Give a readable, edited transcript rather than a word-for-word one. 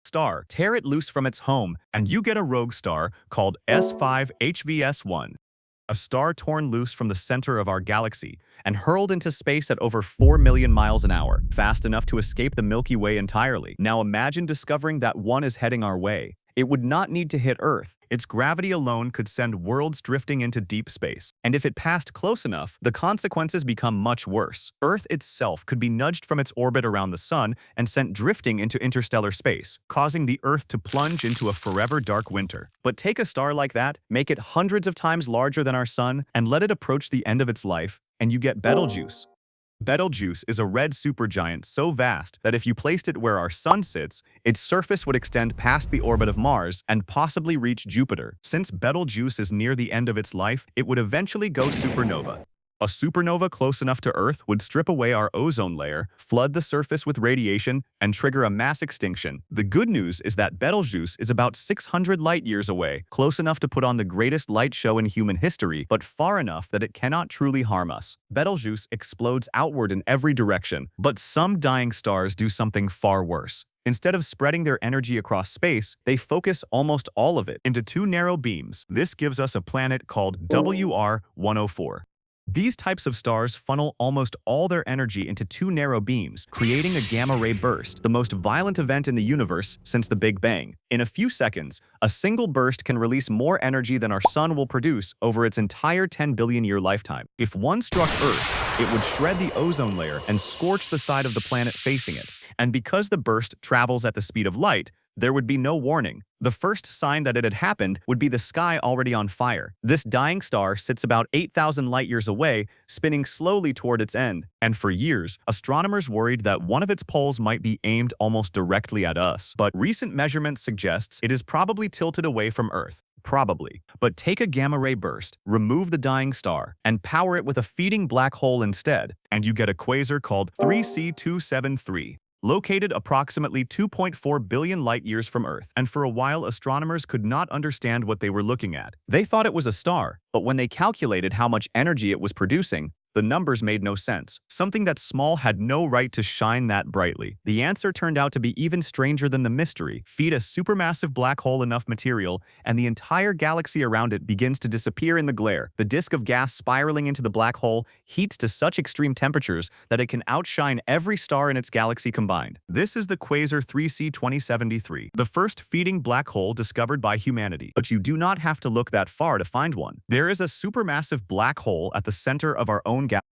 star, tear it loose from its home, and you get a rogue star called S5 HVS1. A star torn loose from the center of our galaxy and hurled into space at over 4 million miles an hour, fast enough to escape the Milky Way entirely. Now imagine discovering that one is heading our way. It would not need to hit Earth. Its gravity alone could send worlds drifting into deep space. And if it passed close enough, the consequences become much worse. Earth itself could be nudged from its orbit around the Sun and sent drifting into interstellar space, causing the Earth to plunge into a forever dark winter. But take a star like that, make it hundreds of times larger than our Sun, and let it approach the end of its life, and you get Betelgeuse. Betelgeuse is a red supergiant so vast that if you placed it where our Sun sits, its surface would extend past the orbit of Mars and possibly reach Jupiter. Since Betelgeuse is near the end of its life, it would eventually go supernova. A supernova close enough to Earth would strip away our ozone layer, flood the surface with radiation, and trigger a mass extinction. The good news is that Betelgeuse is about 600 light-years away, close enough to put on the greatest light show in human history, but far enough that it cannot truly harm us. Betelgeuse explodes outward in every direction, but some dying stars do something far worse. Instead of spreading their energy across space, they focus almost all of it into two narrow beams. This gives us a planet called WR104. These types of stars funnel almost all their energy into two narrow beams, creating a gamma-ray burst, the most violent event in the universe since the Big Bang. In a few seconds, a single burst can release more energy than our Sun will produce over its entire 10-billion-year lifetime. If one struck Earth, it would shred the ozone layer and scorch the side of the planet facing it. And because the burst travels at the speed of light, there would be no warning. The first sign that it had happened would be the sky already on fire. This dying star sits about 8,000 light-years away, spinning slowly toward its end. And for years, astronomers worried that one of its poles might be aimed almost directly at us. But recent measurements suggests it is probably tilted away from Earth. Probably. But take a gamma-ray burst, remove the dying star, and power it with a feeding black hole instead, and you get a quasar called 3C273. Located approximately 2.4 billion light-years from Earth, and for a while astronomers could not understand what they were looking at. They thought it was a star, but when they calculated how much energy it was producing, the numbers made no sense. Something that small had no right to shine that brightly. The answer turned out to be even stranger than the mystery. Feed a supermassive black hole enough material, and the entire galaxy around it begins to disappear in the glare. The disk of gas spiraling into the black hole heats to such extreme temperatures that it can outshine every star in its galaxy combined. This is the quasar 3C2073, the first feeding black hole discovered by humanity. But you do not have to look that far to find one. There is a supermassive black hole at the center of our own galaxy